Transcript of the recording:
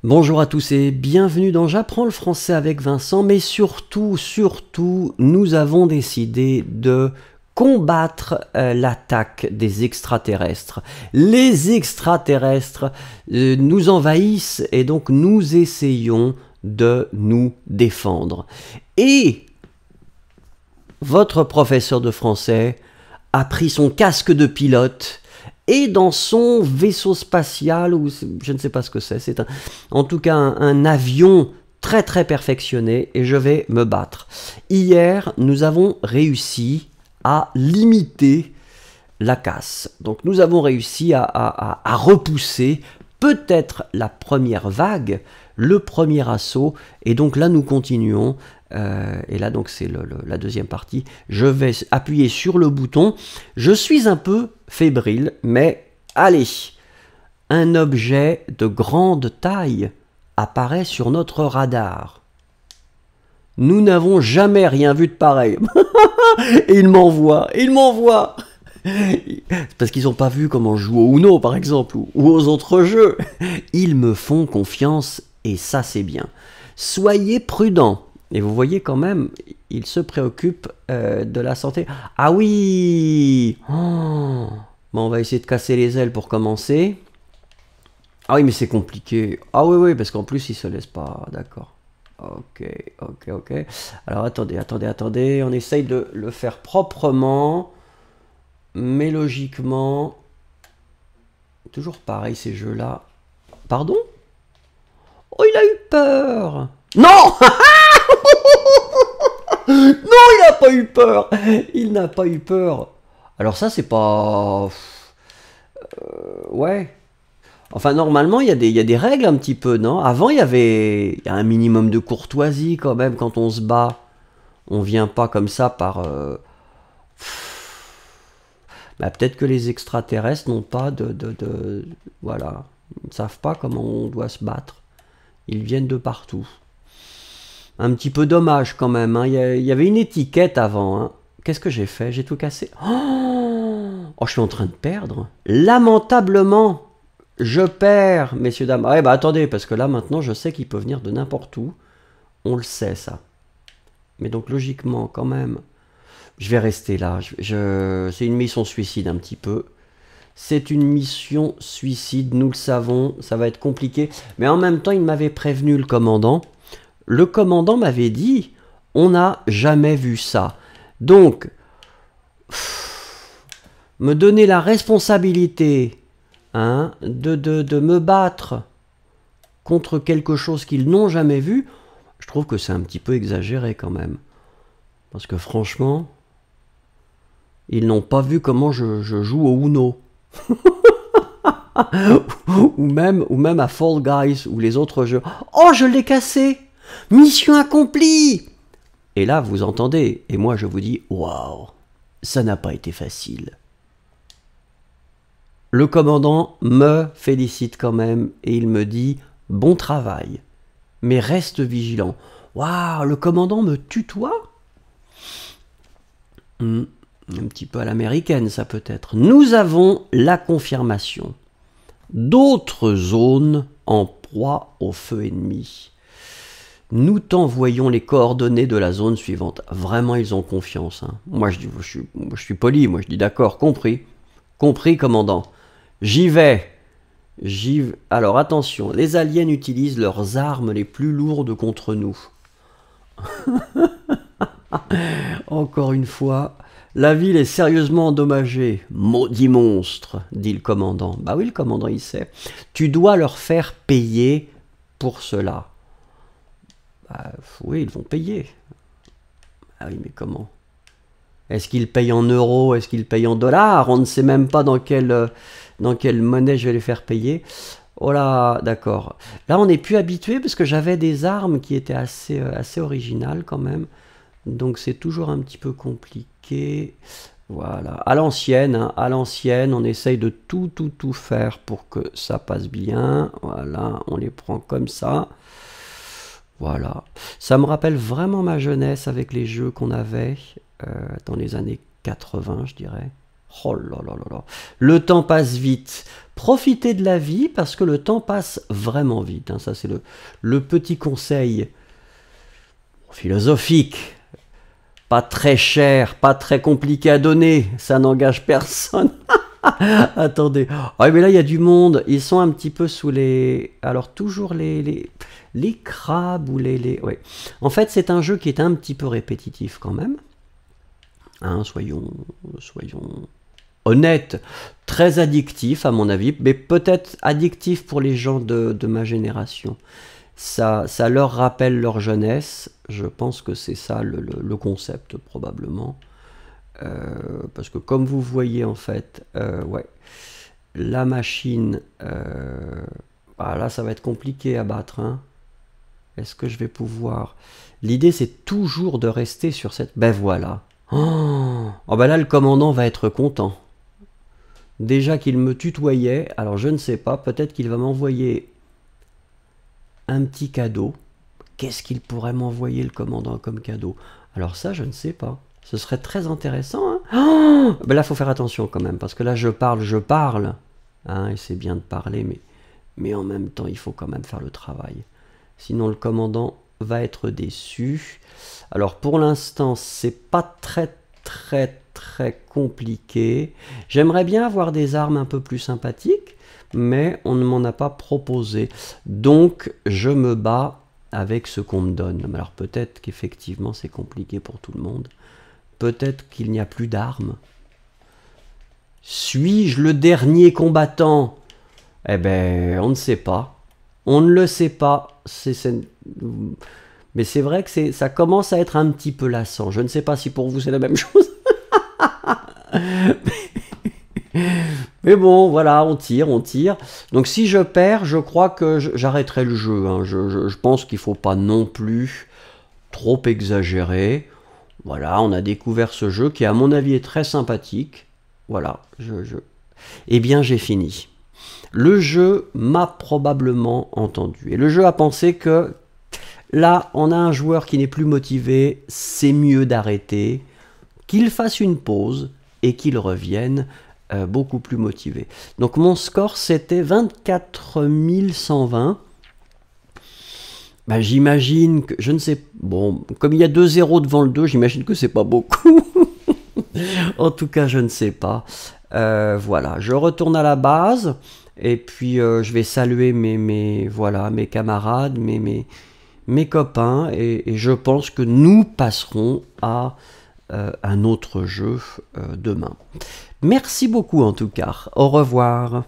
Bonjour à tous et bienvenue dans J'apprends le français avec Vincent, mais surtout, nous avons décidé de combattre l'attaque des extraterrestres. Les extraterrestres nous envahissent et donc nous essayons de nous défendre. Et votre professeur de français a pris son casque de pilote et dans son vaisseau spatial, ou je ne sais pas ce que c'est en tout cas un avion très perfectionné, et je vais me battre. Hier, nous avons réussi à limiter la casse. Donc nous avons réussi à repousser peut-être la première vague, le premier assaut, et donc là nous continuons. Et là donc c'est la deuxième partie. Je vais appuyer sur le bouton. Je suis un peu fébrile, mais allez, un objet de grande taille apparaît sur notre radar. Nous n'avons jamais rien vu de pareil. Et il m'envoie. Parce qu'ils n'ont pas vu comment je joue au Uno par exemple, ou aux autres jeux. Ils me font confiance et ça c'est bien. Soyez prudents. Et vous voyez quand même, il se préoccupe de la santé. Ah oui, bon, on va essayer de casser les ailes pour commencer. Ah oui, mais c'est compliqué. Ah oui, parce qu'en plus, il se laisse pas. D'accord. Ok. Alors, attendez. On essaye de le faire proprement. Mais logiquement... Toujours pareil, ces jeux-là. Pardon? Oh, il a eu peur. Non. Non, il n'a pas eu peur. Il n'a pas eu peur. Alors ça, c'est pas... ouais. Enfin, normalement, il y a des règles un petit peu, non? Avant, il y a un minimum de courtoisie quand même quand on se bat. On vient pas comme ça par... Bah, peut-être que les extraterrestres n'ont pas voilà. Ils ne savent pas comment on doit se battre. Ils viennent de partout. Un petit peu dommage quand même, hein. Il y avait une étiquette avant, hein. Qu'est-ce que j'ai fait? J'ai tout cassé. Oh, je suis en train de perdre. Lamentablement, je perds, messieurs, dames. Ouais, bah attendez, parce que là, maintenant, je sais qu'il peut venir de n'importe où. On le sait, ça. Mais donc, logiquement, quand même, je vais rester là. C'est une mission suicide, un petit peu. C'est une mission suicide, nous le savons. Ça va être compliqué. Mais en même temps, il m'avait prévenu, le commandant. Le commandant m'avait dit, on n'a jamais vu ça. Donc, me donner la responsabilité, hein, de me battre contre quelque chose qu'ils n'ont jamais vu, je trouve que c'est un petit peu exagéré quand même. Parce que franchement, ils n'ont pas vu comment je joue au Uno. ou même à Fall Guys ou les autres jeux. Oh, je l'ai cassé! Mission accomplie! Et là, vous entendez, et moi je vous dis, waouh, ça n'a pas été facile. Le commandant me félicite quand même, et il me dit, bon travail, mais reste vigilant. Waouh, le commandant me tutoie? Un petit peu à l'américaine, ça peut être. Nous avons la confirmation d'autres zones en proie au feu ennemi. Nous t'envoyons les coordonnées de la zone suivante. Vraiment, ils ont confiance, hein. Moi, je suis poli. Moi, je dis d'accord, compris. Compris, commandant. J'y vais. Alors, attention, les aliens utilisent leurs armes les plus lourdes contre nous. Encore une fois, la ville est sérieusement endommagée. Maudit monstre, dit le commandant. Bah oui, le commandant, il sait. Tu dois leur faire payer pour cela. Oui, ils vont payer. Ah oui, mais comment? Est-ce qu'ils payent en euros? Est-ce qu'ils payent en dollars? On ne sait même pas dans quelle monnaie je vais les faire payer. Oh là, d'accord. Là, on n'est plus habitué parce que j'avais des armes qui étaient assez originales quand même. Donc, c'est toujours un petit peu compliqué. Voilà. À l'ancienne, hein, on essaye de tout faire pour que ça passe bien. Voilà, on les prend comme ça. Voilà, ça me rappelle vraiment ma jeunesse avec les jeux qu'on avait dans les années 80, je dirais. Oh là là là là. Le temps passe vite. Profitez de la vie parce que le temps passe vraiment vite. Hein. Ça, c'est le petit conseil philosophique. Pas très cher, pas très compliqué à donner. Ça n'engage personne. Attendez. Ah, mais là, il y a du monde. Ils sont un petit peu sous les... Alors, toujours les crabes ou les... Ouais. En fait, c'est un jeu qui est un petit peu répétitif quand même. Hein, soyons honnêtes. Très addictif, à mon avis. Mais peut-être addictif pour les gens de ma génération. Ça leur rappelle leur jeunesse. Je pense que c'est ça le concept, probablement. Parce que comme vous voyez en fait, ouais, la machine, ah, là ça va être compliqué à battre. Hein. Est-ce que je vais pouvoir... L'idée c'est toujours de rester sur cette... Ben voilà. Oh, ben là le commandant va être content. Déjà qu'il me tutoyait, alors je ne sais pas, peut-être qu'il va m'envoyer un petit cadeau. Qu'est-ce qu'il pourrait m'envoyer le commandant comme cadeau? Alors ça je ne sais pas. Ce serait très intéressant. Hein. Oh, ben là, il faut faire attention quand même, parce que là, je parle. Hein, et c'est bien de parler, mais en même temps, il faut quand même faire le travail. Sinon, le commandant va être déçu. Alors, pour l'instant, c'est pas très compliqué. J'aimerais bien avoir des armes un peu plus sympathiques, mais on ne m'en a pas proposé. Donc, je me bats avec ce qu'on me donne. Alors, peut-être qu'effectivement, c'est compliqué pour tout le monde. Peut-être qu'il n'y a plus d'armes. Suis-je le dernier combattant? Eh ben, on ne sait pas. On ne le sait pas. Mais c'est vrai que ça commence à être un petit peu lassant. Je ne sais pas si pour vous c'est la même chose. Mais bon, voilà, on tire. Donc si je perds, je crois que j'arrêterai le jeu. Hein. Je pense qu'il ne faut pas non plus trop exagérer. Voilà, on a découvert ce jeu qui, à mon avis, est très sympathique. Voilà, Eh bien, j'ai fini. Le jeu m'a probablement entendu. Et le jeu a pensé que là, on a un joueur qui n'est plus motivé, c'est mieux d'arrêter, qu'il fasse une pause et qu'il revienne beaucoup plus motivé. Donc mon score, c'était 24 120. Ben, j'imagine que, je ne sais, bon, comme il y a 2 zéros devant le 2, j'imagine que c'est pas beaucoup. En tout cas, je ne sais pas. Voilà, je retourne à la base, et puis je vais saluer mes camarades, mes copains, et je pense que nous passerons à un autre jeu demain. Merci beaucoup en tout cas, au revoir.